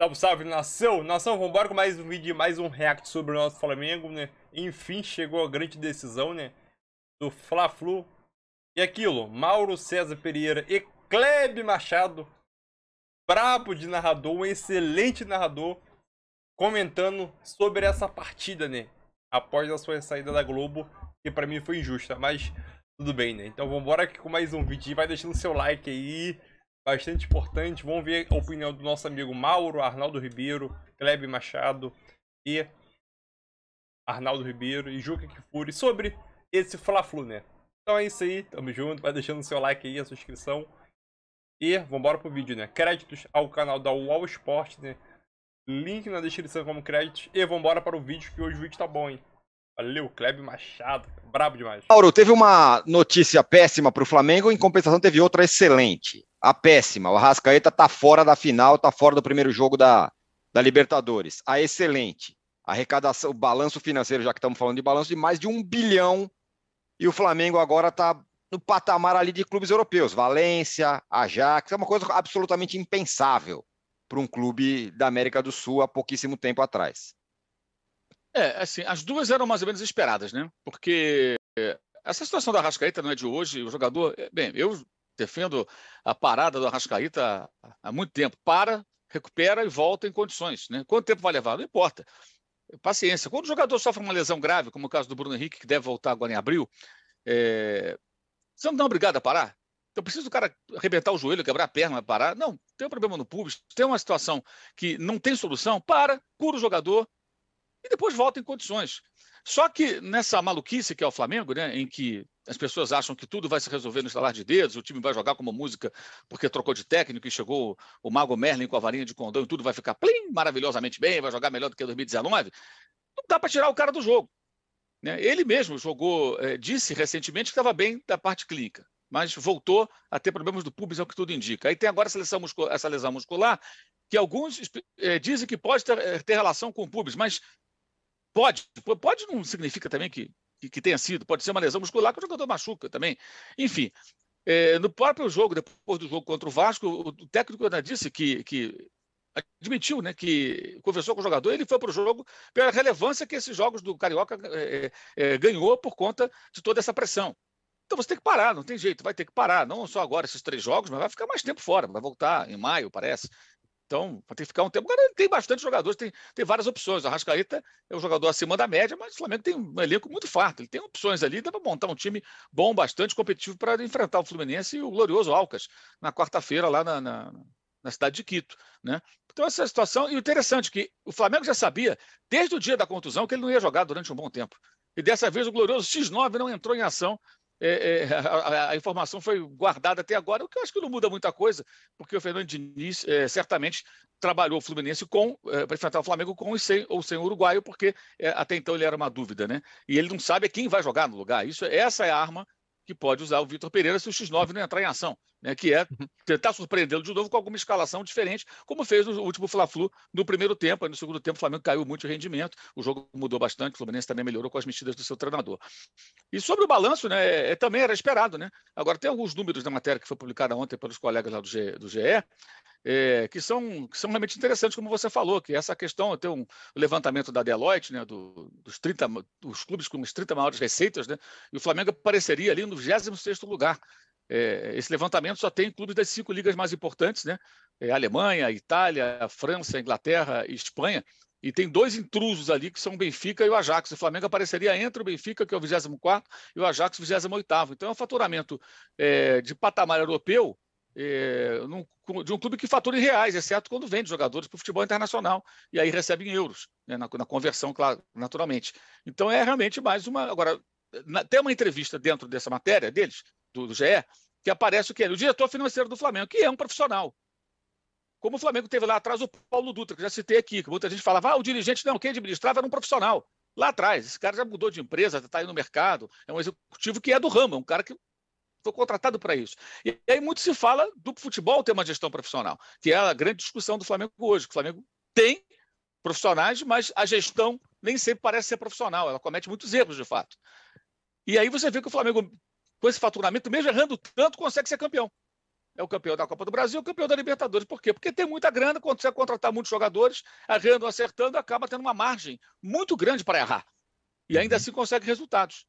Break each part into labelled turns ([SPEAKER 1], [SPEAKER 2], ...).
[SPEAKER 1] Salve, salve, nação! Nação, vambora com mais um vídeo, mais um react sobre o nosso Flamengo, né? Enfim, chegou a grande decisão, né? Do Fla-Flu. E aquilo, Mauro César Pereira e Kleber Machado, brabo de narrador, um excelente narrador, comentando sobre essa partida, né? Após a sua saída da Globo, que pra mim foi injusta, mas tudo bem, né? Então vambora aqui com mais um vídeo, vai deixando seu like aí. Bastante importante. Vamos ver a opinião do nosso amigo Mauro, Arnaldo Ribeiro, Kleber Machado e Arnaldo Ribeiro e Juca Kfouri sobre esse Fla-Flu, né? Então é isso aí, tamo junto, vai deixando seu like aí, a sua inscrição. E vambora pro vídeo, né? Créditos ao canal da UOL Sport, né? Link na descrição como créditos. E vambora para o vídeo, que hoje o vídeo tá bom, hein? Valeu, Kleber Machado, brabo demais.
[SPEAKER 2] Mauro, teve uma notícia péssima para o Flamengo, em compensação teve outra excelente. A péssima, o Arrascaeta está fora da final, está fora do primeiro jogo da Libertadores. A excelente, a arrecadação, o balanço financeiro, já que estamos falando de balanço, de mais de 1 bilhão, e o Flamengo agora está no patamar ali de clubes europeus, Valência, Ajax, é uma coisa absolutamente impensável para um clube da América do Sul há pouquíssimo tempo atrás.
[SPEAKER 3] Assim, as duas eram mais ou menos esperadas, né? Porque essa situação do Arrascaeta não é de hoje. O jogador, bem, eu defendo a parada do Arrascaeta há muito tempo. Recupera e volta em condições, né? Quanto tempo vai levar? Não importa. Paciência. Quando o jogador sofre uma lesão grave, como o caso do Bruno Henrique, que deve voltar agora em abril, você não é obrigado a parar. Então, precisa do cara arrebentar o joelho, quebrar a perna, parar? Não, tem um problema no público, tem uma situação que não tem solução, cura o jogador, e depois volta em condições. Só que nessa maluquice que é o Flamengo, né, em que as pessoas acham que tudo vai se resolver no estalar de dedos, o time vai jogar como música porque trocou de técnico e chegou o Mago Merlin com a varinha de condão e tudo vai ficar plim, maravilhosamente bem, vai jogar melhor do que 2019, não dá para tirar o cara do jogo, né? Ele mesmo disse recentemente que estava bem da parte clínica, mas voltou a ter problemas do pubis, é o que tudo indica. Aí tem agora essa lesão muscular, que alguns dizem que pode ter relação com o pubis, mas pode não significa também que tenha sido, pode ser uma lesão muscular que o jogador machuca também. Enfim, no próprio jogo, depois do jogo contra o Vasco, o técnico ainda disse que admitiu, né, que conversou com o jogador, ele foi para o jogo pela relevância que esses jogos do Carioca ganhou por conta de toda essa pressão. Então você tem que parar, não tem jeito, vai ter que parar, não só agora esses 3 jogos, mas vai ficar mais tempo fora, vai voltar em maio, parece. Então, vai ter que ficar um tempo. Agora, tem bastante jogadores, tem várias opções. O Arrascaeta é um jogador acima da média, mas o Flamengo tem um elenco muito farto. Ele tem opções ali, dá para montar um time bom, bastante competitivo para enfrentar o Fluminense e o glorioso Alcas na quarta-feira lá na cidade de Quito, né? Então, essa situação. E o interessante é que o Flamengo já sabia, desde o dia da contusão, que ele não ia jogar durante um bom tempo. E dessa vez o glorioso X9 não entrou em ação. A informação foi guardada até agora, o que eu acho que não muda muita coisa, porque o Fernando Diniz certamente trabalhou o Fluminense para enfrentar o Flamengo com ou sem o uruguaio, porque até então ele era uma dúvida, né? E ele não sabe quem vai jogar no lugar. Essa é a arma que pode usar o Vitor Pereira se o X9 não entrar em ação, né? Que é tentar surpreendê-lo de novo com alguma escalação diferente, como fez no último Fla-Flu no primeiro tempo. Aí no segundo tempo o Flamengo caiu muito de rendimento, o jogo mudou bastante, o Fluminense também melhorou com as mexidas do seu treinador. E sobre o balanço, né, também era esperado, né? Agora, tem alguns números da matéria que foi publicada ontem pelos colegas lá do GE, que são realmente interessantes, como você falou, que essa questão, tem o levantamento da Deloitte, né, dos clubes com as 30 maiores receitas, né, e o Flamengo apareceria ali no 26º lugar. Esse levantamento só tem clubes das 5 ligas mais importantes, né? Alemanha, Itália, França, Inglaterra e Espanha. E tem 2 intrusos ali, que são o Benfica e o Ajax. O Flamengo apareceria entre o Benfica, que é o 24º, e o Ajax, o 28º. Então, é um faturamento de patamar europeu de um clube que fatura em reais, exceto quando vende jogadores para o futebol internacional, e aí recebe em euros, né, na conversão, claro, naturalmente. Então, é realmente mais uma... Agora, tem uma entrevista dentro dessa matéria deles, do GE, que aparece o diretor financeiro do Flamengo, que é um profissional. Como o Flamengo teve lá atrás o Paulo Dutra, que já citei aqui, que muita gente falava, o dirigente não, quem administrava era um profissional. Lá atrás, esse cara já mudou de empresa, está aí no mercado, é um executivo que é do ramo, é um cara que foi contratado para isso. E aí muito se fala do futebol ter uma gestão profissional, que é a grande discussão do Flamengo hoje. O Flamengo tem profissionais, mas a gestão nem sempre parece ser profissional, ela comete muitos erros, de fato. E aí você vê que o Flamengo, com esse faturamento, mesmo errando tanto, consegue ser campeão. É o campeão da Copa do Brasil, o campeão da Libertadores. Por quê? Porque tem muita grana, quando você contratar muitos jogadores, errando, acertando, acaba tendo uma margem muito grande para errar. E ainda assim consegue resultados.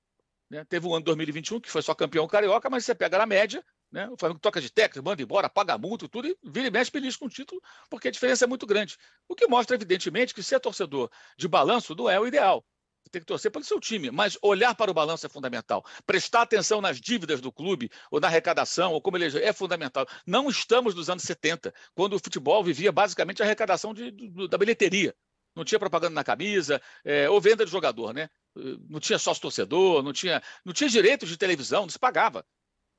[SPEAKER 3] Né? Teve o ano 2021, que foi só campeão carioca, mas você pega na média, né? O Flamengo toca de técnico, manda embora, paga multa e tudo, e vira e mexe feliz com o título, porque a diferença é muito grande. O que mostra, evidentemente, que ser torcedor de balanço não é o ideal. Você tem que torcer pelo seu time, mas olhar para o balanço é fundamental. Prestar atenção nas dívidas do clube, ou na arrecadação, ou como ele é fundamental. Não estamos nos anos 70, quando o futebol vivia basicamente a arrecadação da bilheteria. Não tinha propaganda na camisa, ou venda de jogador, né? Não tinha sócio-torcedor, não tinha direitos de televisão, não se pagava.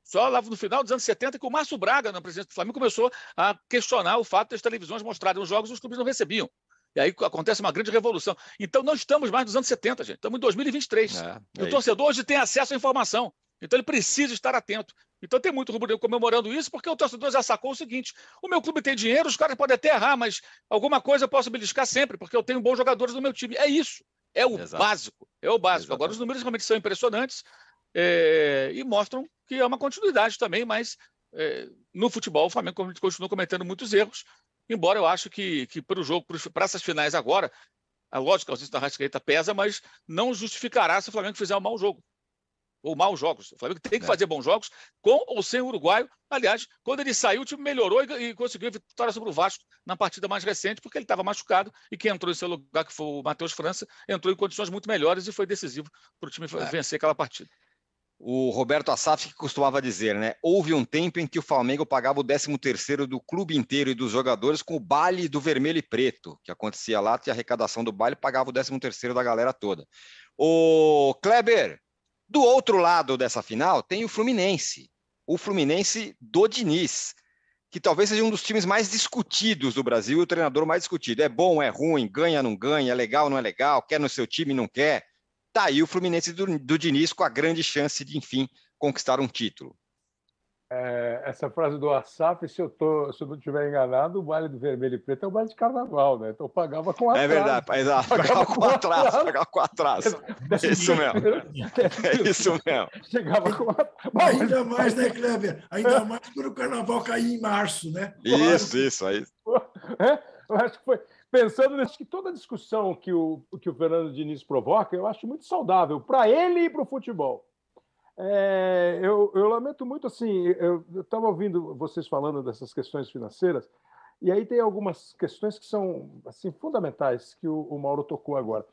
[SPEAKER 3] Só lá no final dos anos 70 que o Márcio Braga, na presidência do Flamengo, começou a questionar o fato das televisões mostrarem os jogos e os clubes não recebiam. E aí acontece uma grande revolução. Então não estamos mais nos anos 70, gente. Estamos em 2023. O torcedor hoje tem acesso à informação. Então ele precisa estar atento. Então tem muito rubro-negro comemorando isso, porque o torcedor já sacou o seguinte: o meu clube tem dinheiro, os caras podem até errar, mas alguma coisa eu posso beliscar sempre, porque eu tenho bons jogadores no meu time. É isso. É o básico. É o básico. Exato. Agora os números realmente são impressionantes e mostram que é uma continuidade também, mas no futebol o Flamengo continua cometendo muitos erros, embora eu acho que para o jogo, para essas finais agora, a lógica que a ausência da Arrascaeta pesa, mas não justificará se o Flamengo fizer um mau jogo. Ou maus jogos. O Flamengo tem que fazer bons jogos, com ou sem o uruguaio. Aliás, quando ele saiu, o time melhorou e conseguiu a vitória sobre o Vasco na partida mais recente, porque ele estava machucado e quem entrou em seu lugar, que foi o Matheus França, entrou em condições muito melhores e foi decisivo para o time vencer aquela partida.
[SPEAKER 2] O Roberto Assaf que costumava dizer, né? Houve um tempo em que o Flamengo pagava o 13º do clube inteiro e dos jogadores com o baile do vermelho e preto, que acontecia lá, que a arrecadação do baile pagava o 13º da galera toda. O Kleber, do outro lado dessa final tem o Fluminense do Diniz, que talvez seja um dos times mais discutidos do Brasil e o treinador mais discutido. É bom, é ruim, ganha, não ganha, é legal, não é legal, quer no seu time, não quer. Tá aí o Fluminense do Diniz com a grande chance de, enfim, conquistar um título.
[SPEAKER 4] Essa frase do Assaf, se eu não estiver enganado, o baile do vermelho e preto é o baile de carnaval, né? Então pagava com atraso.
[SPEAKER 2] É verdade, pagava com atraso. É isso mesmo. É isso mesmo.
[SPEAKER 4] Chegava com atraso.
[SPEAKER 5] Ainda mais, né, Kleber? Ainda mais quando o carnaval caía em março, né?
[SPEAKER 2] Isso.
[SPEAKER 4] Eu acho que foi... Pensando nisso, que toda a discussão que o Fernando Diniz provoca, eu acho muito saudável para ele e para o futebol. Eu lamento muito, assim, eu estava ouvindo vocês falando dessas questões financeiras, e aí tem algumas questões que são assim, fundamentais, que o Mauro tocou agora.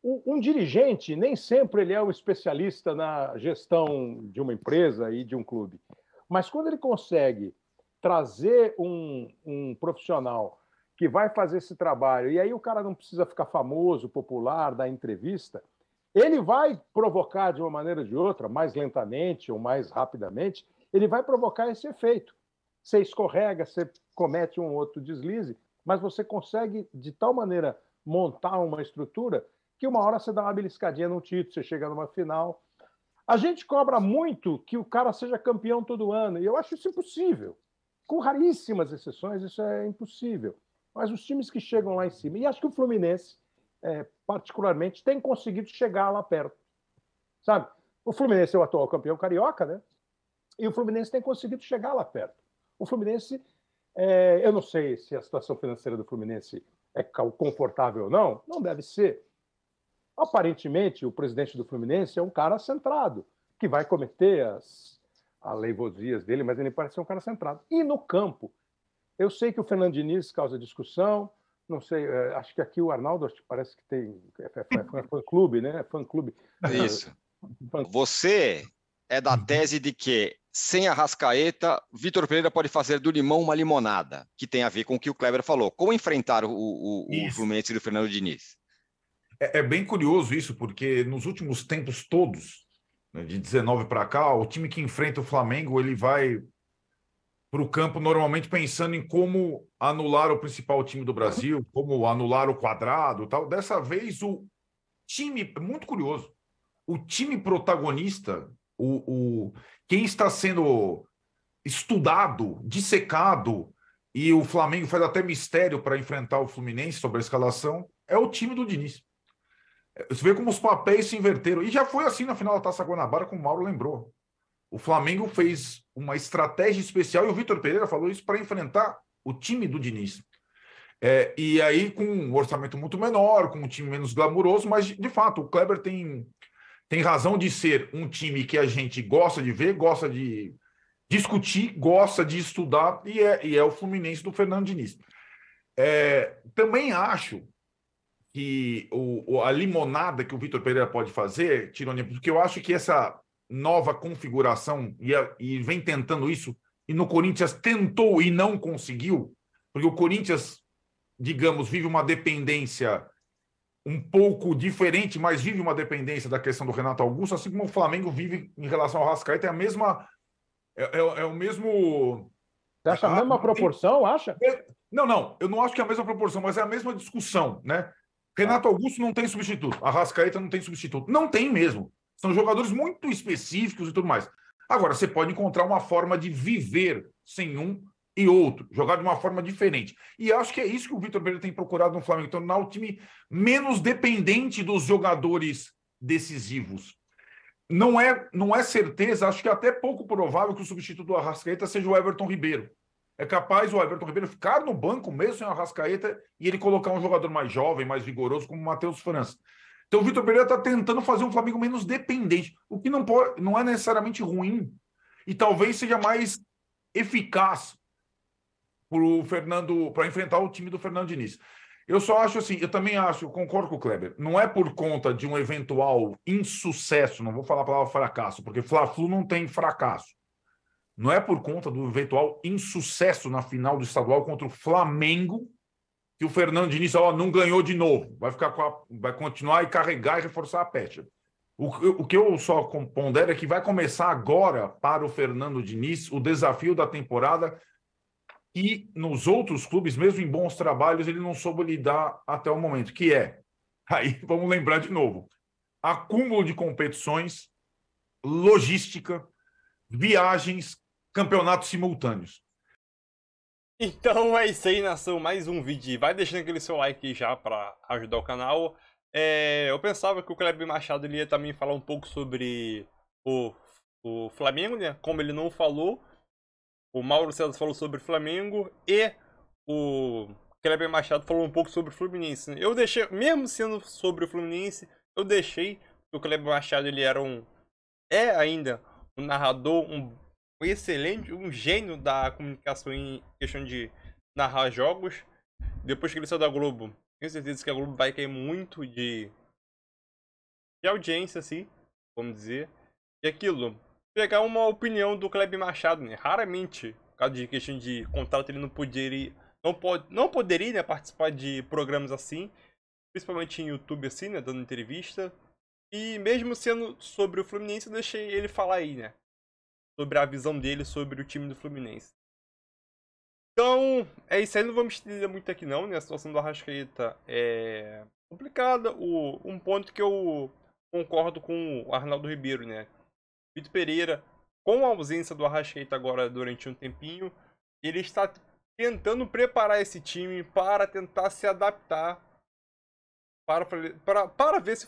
[SPEAKER 4] Um dirigente, nem sempre ele é um especialista na gestão de uma empresa e de um clube, mas quando ele consegue trazer um profissional que vai fazer esse trabalho, e aí o cara não precisa ficar famoso, popular, dar entrevista, ele vai provocar de uma maneira ou de outra, mais lentamente ou mais rapidamente, ele vai provocar esse efeito. Você escorrega, você comete um outro deslize, mas você consegue, de tal maneira, montar uma estrutura que uma hora você dá uma beliscadinha no título, você chega numa final. A gente cobra muito que o cara seja campeão todo ano, e eu acho isso impossível. Com raríssimas exceções, isso é impossível. Mas os times que chegam lá em cima, e acho que o Fluminense, particularmente, tem conseguido chegar lá perto. Sabe? O Fluminense é o atual campeão carioca, né? E o Fluminense tem conseguido chegar lá perto. O Fluminense, eu não sei se a situação financeira do Fluminense é confortável ou não, não deve ser. Aparentemente, o presidente do Fluminense é um cara centrado, que vai cometer as aleivosias dele, mas ele parece ser um cara centrado. E no campo, eu sei que o Fernando Diniz causa discussão, não sei, acho que aqui o Arnaldo parece que tem fã-clube, né? Fã-clube.
[SPEAKER 2] Isso. Você é da tese de que, sem a Arrascaeta, Vitor Pereira pode fazer do limão uma limonada, que tem a ver com o que o Kleber falou. Como enfrentar o Fluminense do Fernando Diniz?
[SPEAKER 5] É bem curioso isso, porque nos últimos tempos todos, né, de 19 para cá, o time que enfrenta o Flamengo, ele vai para o campo normalmente pensando em como anular o principal time do Brasil, como anular o Quadrado e tal. Dessa vez, o time, muito curioso, o time protagonista, quem está sendo estudado, dissecado, e o Flamengo faz até mistério para enfrentar o Fluminense sobre a escalação, é o time do Diniz. Você vê como os papéis se inverteram. E já foi assim na final da Taça Guanabara, como o Mauro lembrou. o Flamengo fez uma estratégia especial, e o Vitor Pereira falou isso, para enfrentar o time do Diniz. E aí, com um orçamento muito menor, com um time menos glamuroso, mas, de fato, o Kleber tem razão de ser um time que a gente gosta de ver, gosta de discutir, gosta de estudar, e é o Fluminense do Fernando Diniz. Também acho que a limonada que o Vitor Pereira pode fazer, Tironi, porque eu acho que essa nova configuração, e vem tentando isso, e no Corinthians tentou e não conseguiu, porque o Corinthians, digamos, vive uma dependência um pouco diferente, mas vive uma dependência da questão do Renato Augusto, assim como o Flamengo vive em relação ao Arrascaeta, é a mesma... É o mesmo...
[SPEAKER 4] Você acha a mesma proporção, acha?
[SPEAKER 5] Não, eu não acho que é a mesma proporção, mas é a mesma discussão, né? Renato Augusto não tem substituto, Arrascaeta não tem substituto. Não tem mesmo. São jogadores muito específicos e tudo mais. Agora, você pode encontrar uma forma de viver sem um e outro, jogar de uma forma diferente. E acho que é isso que o Vitor Pereira tem procurado no Flamengo, tornar o time menos dependente dos jogadores decisivos. Não é certeza, acho que é até pouco provável que o substituto do Arrascaeta seja o Everton Ribeiro. É capaz o Everton Ribeiro ficar no banco mesmo sem o Arrascaeta e ele colocar um jogador mais jovem, mais vigoroso, como o Matheus França. Então o Vitor Pereira está tentando fazer um Flamengo menos dependente, o que não é necessariamente ruim. E talvez seja mais eficaz para enfrentar o time do Fernando Diniz. Eu só acho assim, eu também acho, eu concordo com o Kleber, não é por conta de um eventual insucesso, não vou falar a palavra fracasso, porque Fla-Flu não tem fracasso. Não é por conta do eventual insucesso na final do estadual contra o Flamengo que o Fernando Diniz não ganhou de novo. Vai continuar e carregar e reforçar a pecha. O que eu só pondero é que vai começar agora para o Fernando Diniz o desafio da temporada e nos outros clubes, mesmo em bons trabalhos, ele não soube lidar até o momento, que aí vamos lembrar de novo, acúmulo de competições, logística, viagens, campeonatos simultâneos.
[SPEAKER 1] Então é isso aí, nação, mais um vídeo. Vai deixando aquele seu like já para ajudar o canal. Eu pensava que o Kleber Machado ele ia também falar um pouco sobre o Flamengo, né? Como ele não falou, o Mauro César falou sobre o Flamengo e o Kleber Machado falou um pouco sobre o Fluminense, né? Eu deixei, mesmo sendo sobre o Fluminense, eu deixei que o Kleber Machado ele é ainda um narrador, um excelente, um gênio da comunicação em questão de narrar jogos. Depois que ele saiu da Globo, tenho certeza que a Globo vai cair muito de audiência, assim, vamos dizer. E aquilo, pegar uma opinião do Kleber Machado, né? Raramente, por causa de questão de contrato, ele não poderia, né, participar de programas assim, principalmente em YouTube, assim, né, dando entrevista. E mesmo sendo sobre o Fluminense, eu deixei ele falar aí, né? Sobre a visão dele sobre o time do Fluminense. Então, é isso aí, não vamos estender muito aqui não, né? A situação do Arrascaeta é complicada. Um ponto que eu concordo com o Arnaldo Ribeiro, né? Vitor Pereira, com a ausência do Arrascaeta agora durante um tempinho, ele está tentando preparar esse time para tentar se adaptar para ver se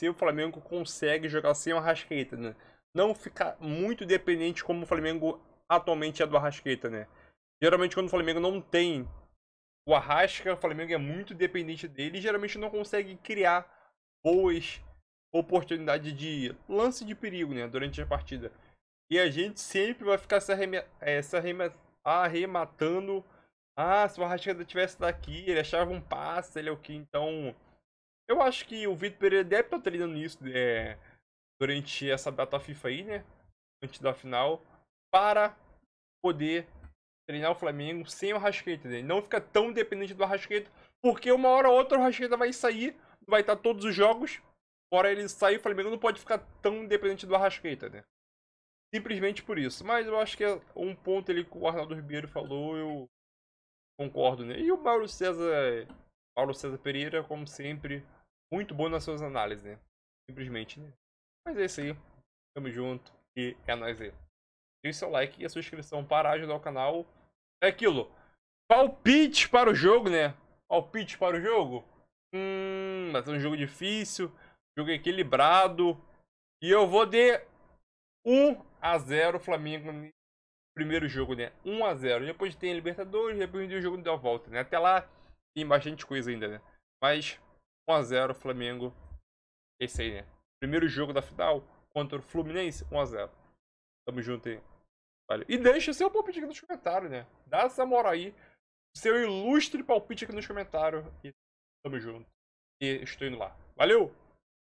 [SPEAKER 1] o Flamengo consegue jogar sem o Arrascaeta, né? Não ficar muito dependente como o Flamengo atualmente é do Arrascaeta, né? Geralmente quando o Flamengo não tem o Arrasca, o Flamengo é muito dependente dele e geralmente não consegue criar boas oportunidades de lance de perigo, né, durante a partida. E a gente sempre vai ficar se arrematando. Se o Arrascaeta tivesse daqui, ele achava um passe, ele é o que. Então, eu acho que o Vitor Pereira deve estar treinando isso durante essa data FIFA aí, né? Antes da final, para poder treinar o Flamengo sem o Arrascaeta, né? Não fica tão dependente do Arrascaeta, porque uma hora ou outra o Arrascaeta vai sair, vai estar todos os jogos. Fora ele sair, o Flamengo não pode ficar tão dependente do Arrascaeta, né? Simplesmente por isso. Mas eu acho que é um ponto ali que o Arnaldo Ribeiro falou, eu concordo, né? E o Mauro César Pereira, como sempre, muito bom nas suas análises, né? Simplesmente, né? Mas é isso aí. Tamo junto e é nóis aí. Deixe seu like e a sua inscrição para ajudar o canal. É aquilo. Palpite para o jogo, né? Palpite para o jogo. Vai ser um jogo difícil. Jogo equilibrado. E eu vou de 1-0 Flamengo no primeiro jogo, né? 1-0. Depois tem a Libertadores, depois tem o jogo da volta, né? Até lá tem bastante coisa ainda, né? Mas 1-0 Flamengo. Esse aí, né? Primeiro jogo da final contra o Fluminense, 1-0. Tamo junto aí. Valeu. E deixa seu palpite aqui nos comentários, né? Dá essa moral aí. Seu ilustre palpite aqui nos comentários. E tamo junto. E estou indo lá. Valeu!